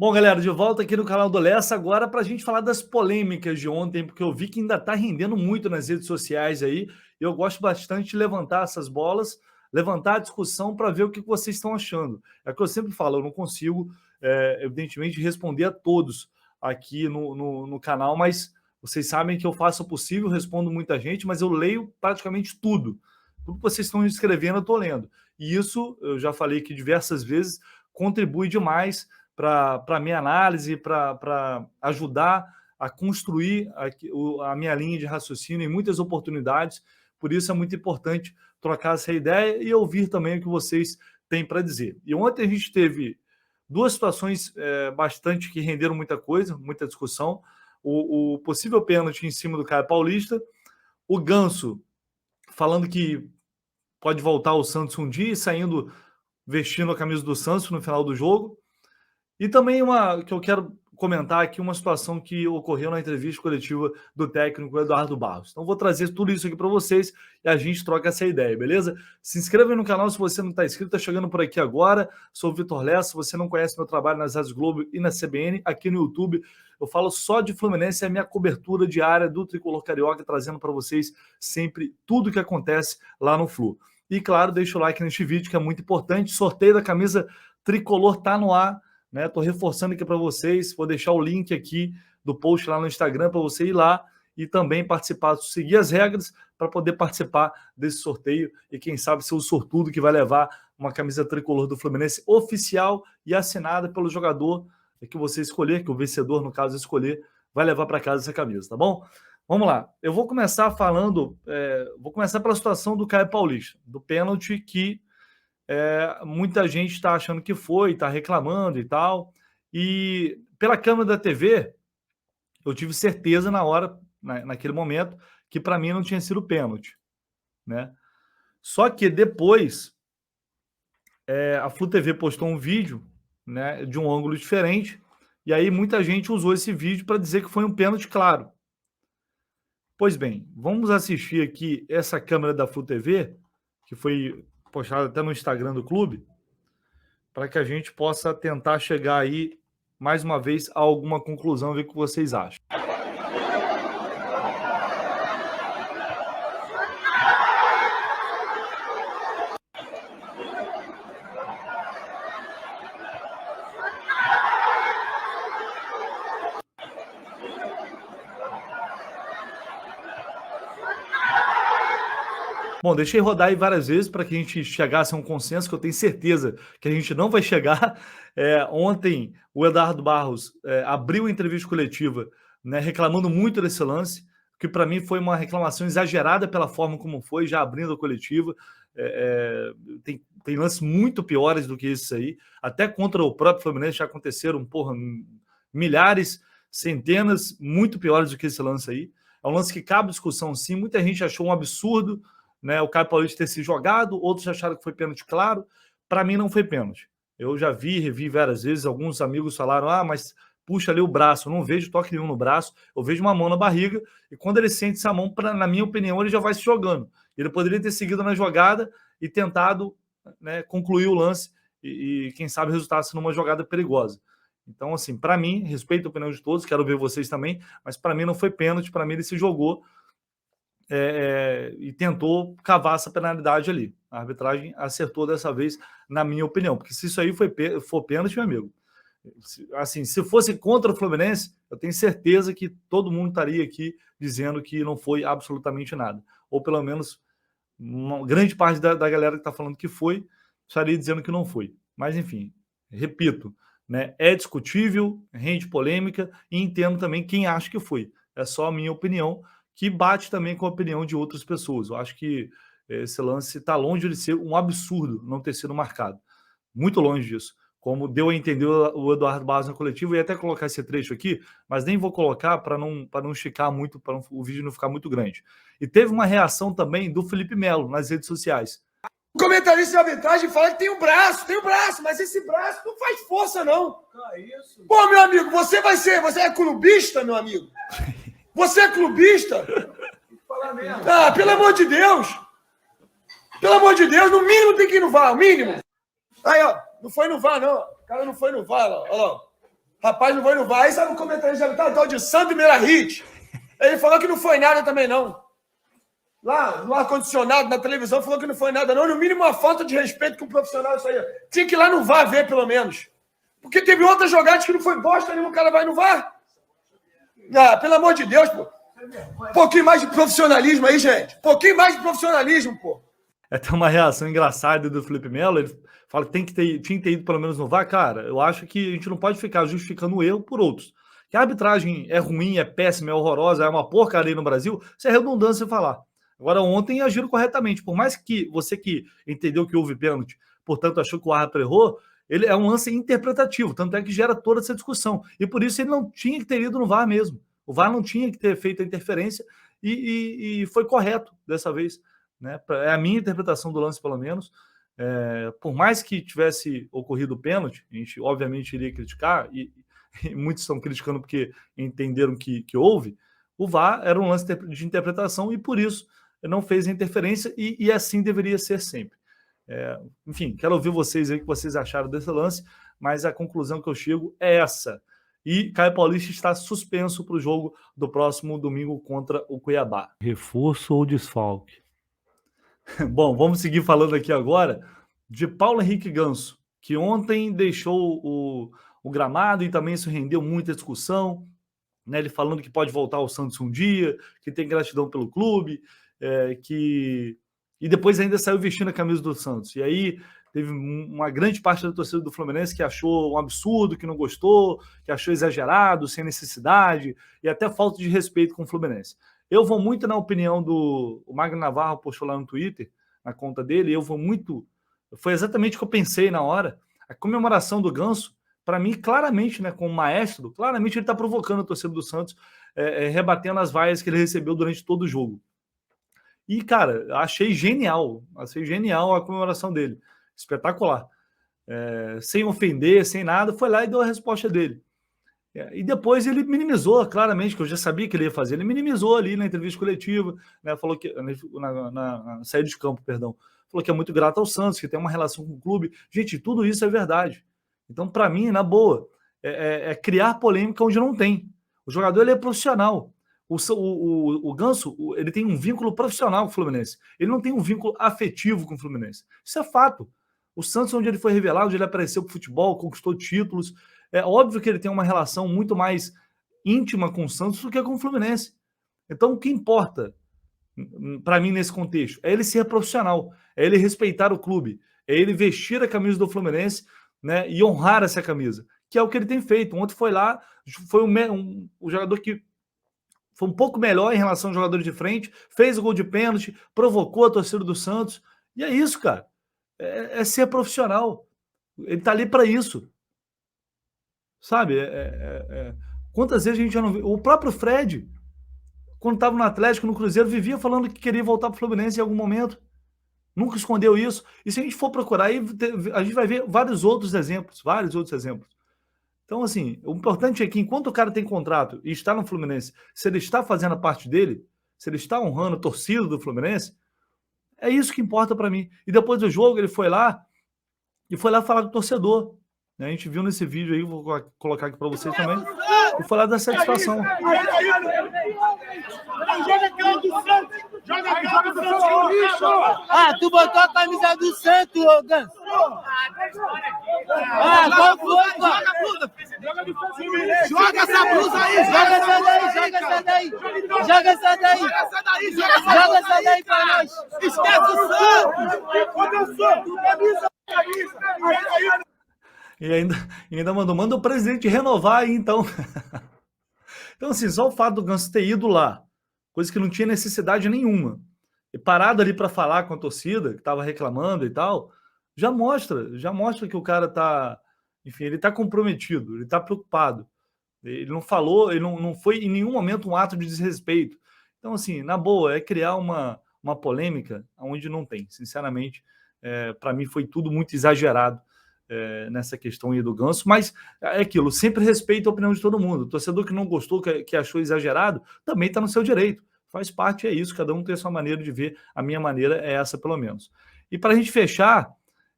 Bom, galera, de volta aqui no canal do Lessa agora para a gente falar das polêmicas de ontem, porque eu vi que ainda está rendendo muito nas redes sociais aí. Eu gosto bastante de levantar essas bolas, levantar a discussão para ver o que vocês estão achando. É o que eu sempre falo, eu não consigo, evidentemente, responder a todos aqui no canal, mas vocês sabem que eu faço o possível, respondo muita gente, mas eu leio praticamente tudo. Tudo que vocês estão escrevendo, eu estou lendo. E isso, eu já falei aqui diversas vezes, contribui demais para a minha análise, para ajudar a construir a minha linha de raciocínio em muitas oportunidades. Por isso é muito importante trocar essa ideia e ouvir também o que vocês têm para dizer. E ontem a gente teve duas situações bastante que renderam muita coisa, muita discussão. O possível pênalti em cima do Caio Paulista, o Ganso falando que pode voltar ao Santos um dia, saindo vestindo a camisa do Santos no final do jogo. E também uma que eu quero comentar aqui, uma situação que ocorreu na entrevista coletiva do técnico Eduardo Barros. Então vou trazer tudo isso aqui para vocês e a gente troca essa ideia, beleza? Se inscreva aí no canal se você não está inscrito, está chegando por aqui agora. Sou o Vitor Lessa, se você não conhece meu trabalho nas Rádios Globo e na CBN, aqui no YouTube eu falo só de Fluminense, é a minha cobertura diária do Tricolor Carioca, trazendo para vocês sempre tudo o que acontece lá no Flu. E claro, deixa o like neste vídeo que é muito importante. Sorteio da camisa Tricolor tá no ar. Estou reforçando aqui para vocês, vou deixar o link aqui do post lá no Instagram para você ir lá e também participar, seguir as regras para poder participar desse sorteio e quem sabe ser o sortudo que vai levar uma camisa tricolor do Fluminense oficial e assinada pelo jogador que você escolher, que o vencedor, no caso, escolher, vai levar para casa essa camisa, tá bom? Vamos lá, eu vou começar falando, vou começar pela situação do Caio Paulista, do pênalti que muita gente está achando que foi, está reclamando e tal. E pela câmera da TV, eu tive certeza na hora, naquele momento, que para mim não tinha sido pênalti, né? Só que depois a Flu TV postou um vídeo, né, de um ângulo diferente, e aí muita gente usou esse vídeo para dizer que foi um pênalti claro. Pois bem, vamos assistir aqui essa câmera da Flu TV, que foi postada até no Instagram do clube, para que a gente possa tentar chegar aí, mais uma vez, a alguma conclusão, ver o que vocês acham. Bom, deixei rodar aí várias vezes para que a gente chegasse a um consenso, que eu tenho certeza que a gente não vai chegar. Ontem, o Eduardo Barros abriu a entrevista coletiva, né, reclamando muito desse lance, que para mim foi uma reclamação exagerada pela forma como foi, já abrindo a coletiva. Tem lances muito piores do que esse aí. Até contra o próprio Fluminense já aconteceram, milhares, centenas, muito piores do que esse lance aí. É um lance que cabe discussão, sim. Muita gente achou um absurdo, né, o Caio Paulista ter se jogado, outros acharam que foi pênalti claro. Para mim não foi pênalti. Eu já revi várias vezes, alguns amigos falaram, mas puxa ali o braço, eu não vejo toque nenhum no braço, eu vejo uma mão na barriga, e quando ele sente essa mão, na minha opinião, ele já vai se jogando. Ele poderia ter seguido na jogada e tentado, né, concluir o lance e quem sabe resultasse numa jogada perigosa. Então, assim, para mim, respeito a opinião de todos, quero ver vocês também, mas para mim não foi pênalti, para mim ele se jogou e tentou cavar essa penalidade ali. A arbitragem acertou dessa vez, na minha opinião, porque se isso aí for pênalti, meu amigo, assim, se fosse contra o Fluminense, eu tenho certeza que todo mundo estaria aqui dizendo que não foi absolutamente nada, ou pelo menos uma grande parte da galera que está falando que foi, estaria dizendo que não foi. Mas enfim, repito, né, é discutível, rende polêmica, e entendo também quem acha que foi. É só a minha opinião, que bate também com a opinião de outras pessoas. Eu acho que esse lance está longe de ser um absurdo não ter sido marcado. Muito longe disso. Como deu a entender o Eduardo Barros na coletiva, eu ia até colocar esse trecho aqui, mas nem vou colocar para não esticar muito, para o vídeo não ficar muito grande. E teve uma reação também do Felipe Melo nas redes sociais. O comentarista de arbitragem fala que tem um braço, mas esse braço não faz força, não. Isso. Pô, meu amigo, você é clubista, meu amigo? Você é clubista? Pelo amor de Deus! Pelo amor de Deus, no mínimo tem que ir no VAR, o mínimo. Aí, ó, não foi no VAR, não. O cara não foi no VAR, ó. Rapaz, não foi no VAR. Aí sabe o comentário de arbitragem, tal de Sandro Meirahit. Ele falou que não foi nada também, não. Lá no ar-condicionado, na televisão, falou que não foi nada, não. No mínimo, uma falta de respeito com o profissional, isso aí. Tinha que ir lá no VAR ver, pelo menos. Porque teve outras jogadas que não foi bosta nenhuma, o cara vai no VAR. Ah, pelo amor de Deus, pô. Um pouquinho mais de profissionalismo aí, gente. Um pouquinho mais de profissionalismo, pô. Tem uma reação engraçada do Felipe Melo. Ele fala que tinha que ter ido pelo menos no VAR. Cara, eu acho que a gente não pode ficar justificando o erro por outros. Que a arbitragem é ruim, é péssima, é horrorosa, é uma porcaria no Brasil, isso é redundância falar. Agora, ontem agiram corretamente. Por mais que você que entendeu que houve pênalti, portanto, achou que o árbitro errou, ele é um lance interpretativo, tanto é que gera toda essa discussão. E por isso ele não tinha que ter ido no VAR mesmo. O VAR não tinha que ter feito a interferência e foi correto dessa vez. Né? É a minha interpretação do lance, pelo menos. Por mais que tivesse ocorrido o pênalti, a gente obviamente iria criticar, e muitos estão criticando porque entenderam que houve, o VAR era um lance de interpretação e por isso não fez a interferência e assim deveria ser sempre. Enfim, quero ouvir vocês aí o que vocês acharam desse lance, mas a conclusão que eu chego é essa. E Caio Paulista está suspenso para o jogo do próximo domingo contra o Cuiabá. Reforço ou desfalque? Bom, vamos seguir falando aqui agora de Paulo Henrique Ganso, que ontem deixou o gramado e também isso rendeu muita discussão, né? Ele falando que pode voltar ao Santos um dia, que tem gratidão pelo clube, e depois ainda saiu vestindo a camisa do Santos. E aí teve uma grande parte da torcida do Fluminense que achou um absurdo, que não gostou, que achou exagerado, sem necessidade, e até falta de respeito com o Fluminense. Eu vou muito na opinião do Magno Navarro, postou lá no Twitter, na conta dele, eu vou muito... Foi exatamente o que eu pensei na hora. A comemoração do Ganso, para mim, claramente, né, como maestro, claramente ele está provocando a torcida do Santos, rebatendo as vaias que ele recebeu durante todo o jogo. E, cara, achei genial a comemoração dele. Espetacular. Sem ofender, sem nada, foi lá e deu a resposta dele. E depois ele minimizou, claramente, que eu já sabia que ele ia fazer. Ele minimizou ali na entrevista coletiva, né, falou que na saída de campo, perdão. Falou que é muito grato ao Santos, que tem uma relação com o clube. Gente, tudo isso é verdade. Então, para mim, na boa, criar polêmica onde não tem. O jogador ele é profissional. O Ganso, ele tem um vínculo profissional com o Fluminense. Ele não tem um vínculo afetivo com o Fluminense. Isso é fato. O Santos, onde ele foi revelado, onde ele apareceu para o futebol, conquistou títulos. É óbvio que ele tem uma relação muito mais íntima com o Santos do que com o Fluminense. Então, o que importa, para mim, nesse contexto, é ele ser profissional, é ele respeitar o clube, é ele vestir a camisa do Fluminense, né, e honrar essa camisa, que é o que ele tem feito. Ontem foi lá, foi um jogador que foi um pouco melhor em relação ao jogador de frente, fez o gol de pênalti, provocou a torcida do Santos, e é isso, cara. É ser profissional. Ele tá ali para isso. Sabe? Quantas vezes a gente já não viu? O próprio Fred, quando estava no Atlético, no Cruzeiro, vivia falando que queria voltar para o Fluminense em algum momento. Nunca escondeu isso. E se a gente for procurar, aí a gente vai ver vários outros exemplos. Então, assim, o importante é que enquanto o cara tem contrato e está no Fluminense, se ele está fazendo a parte dele, se ele está honrando a torcida do Fluminense, é isso que importa para mim. E depois do jogo, ele foi lá falar com o torcedor. A gente viu nesse vídeo aí, vou colocar aqui para vocês também, e falar da satisfação. Ah, tu botou a camisa do Santos, ô Ganso. Ah, qual foi, pô? Joga essa blusa aí, Joga essa daí pra nós. Esquece o Santos. E ainda manda o presidente renovar aí, então. Então, assim, só o fato do Ganso ter ido lá, coisa que não tinha necessidade nenhuma, e parado ali para falar com a torcida, que estava reclamando e tal, já mostra que o cara tá, enfim, ele tá comprometido, ele tá preocupado. Ele não falou, ele não foi em nenhum momento um ato de desrespeito. Então, assim, na boa, é criar uma polêmica onde não tem. Sinceramente, para mim foi tudo muito exagerado. Nessa questão aí do Ganso, mas é aquilo, sempre respeito a opinião de todo mundo. O torcedor que não gostou, que achou exagerado, também está no seu direito. Faz parte, é isso, cada um tem a sua maneira de ver, a minha maneira é essa, pelo menos. E para a gente fechar,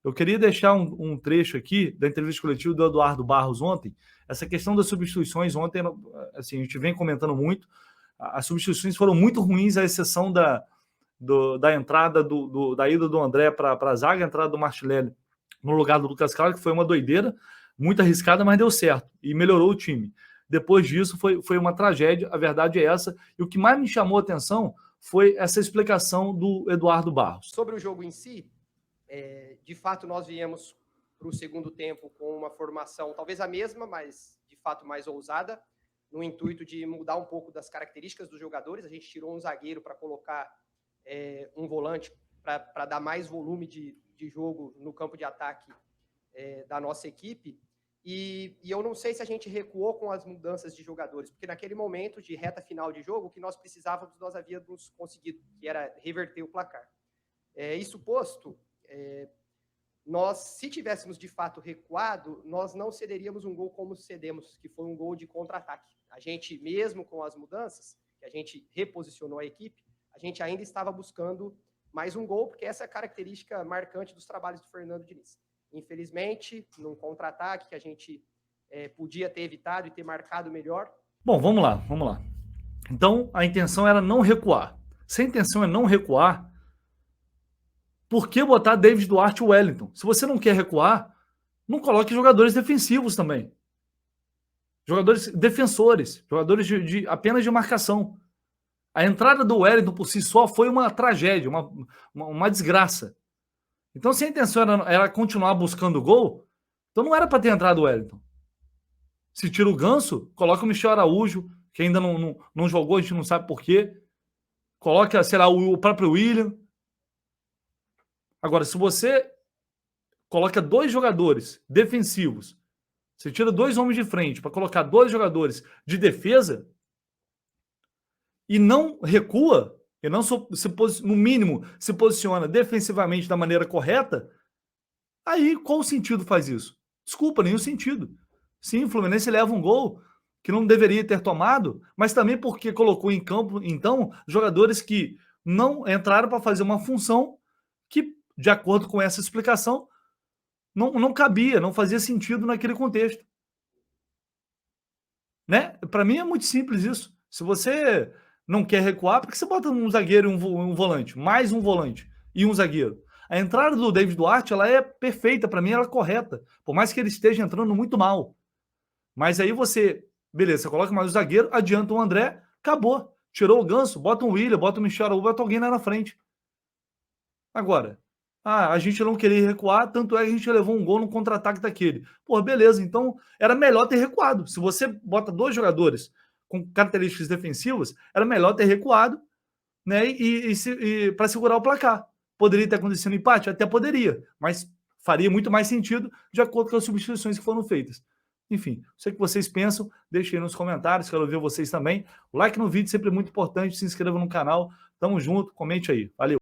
eu queria deixar um trecho aqui da entrevista coletiva do Eduardo Barros ontem. Essa questão das substituições ontem, assim, a gente vem comentando muito, as substituições foram muito ruins, à exceção da entrada, da ida do André para a zaga, a entrada do Martinelli no lugar do Lucas Claro, que foi uma doideira, muito arriscada, mas deu certo e melhorou o time. Depois disso, foi uma tragédia, a verdade é essa. E o que mais me chamou a atenção foi essa explicação do Eduardo Barros. Sobre o jogo em si, de fato, nós viemos para o segundo tempo com uma formação, talvez a mesma, mas de fato mais ousada, no intuito de mudar um pouco das características dos jogadores. A gente tirou um zagueiro para colocar um volante para dar mais volume de jogo no campo de ataque da nossa equipe. E eu não sei se a gente recuou com as mudanças de jogadores, porque naquele momento de reta final de jogo, o que nós precisávamos, nós havíamos conseguido, que era reverter o placar. Isso posto, nós, se tivéssemos de fato recuado, nós não cederíamos um gol como cedemos, que foi um gol de contra-ataque. A gente, mesmo com as mudanças, que a gente reposicionou a equipe, a gente ainda estava buscando mais um gol, porque essa é a característica marcante dos trabalhos do Fernando Diniz. Infelizmente, num contra-ataque que a gente podia ter evitado e ter marcado melhor. Bom, vamos lá. Então, a intenção era não recuar. Se a intenção é não recuar, por que botar David Duarte e Wellington? Se você não quer recuar, não coloque jogadores defensivos também. Jogadores defensores, jogadores apenas de marcação. A entrada do Wellington por si só foi uma tragédia, uma desgraça. Então, se a intenção era continuar buscando gol, então não era para ter entrado o Wellington. Se tira o Ganso, coloca o Michel Araújo, que ainda não jogou, a gente não sabe por quê. Coloca, sei lá, o próprio William. Agora, se você coloca 2 jogadores defensivos, você tira 2 homens de frente para colocar 2 jogadores de defesa e não recua, e não no mínimo se posiciona defensivamente da maneira correta, aí qual o sentido faz isso? Desculpa, nenhum sentido. Sim, o Fluminense leva um gol que não deveria ter tomado, mas também porque colocou em campo, então, jogadores que não entraram para fazer uma função que, de acordo com essa explicação, não cabia, não fazia sentido naquele contexto. Né? Para mim é muito simples isso. Se você não quer recuar, por que você bota um zagueiro e um volante? Mais um volante e um zagueiro. A entrada do David Duarte, ela é perfeita, para mim ela é correta. Por mais que ele esteja entrando muito mal. Mas aí você, beleza, você coloca mais o zagueiro, adianta o André, acabou. Tirou o Ganso, bota um William, bota o Michel Araújo, bota alguém lá na frente. Agora, a gente não queria recuar, tanto é que a gente levou um gol no contra-ataque daquele. Pô, beleza, então era melhor ter recuado. Se você bota 2 jogadores com características defensivas, era melhor ter recuado, né, e para segurar o placar. Poderia ter acontecido um empate? Até poderia, mas faria muito mais sentido de acordo com as substituições que foram feitas. Enfim, sei o que vocês pensam, deixem aí nos comentários, quero ver vocês também. O like no vídeo sempre é muito importante, se inscreva no canal, tamo junto, comente aí, valeu!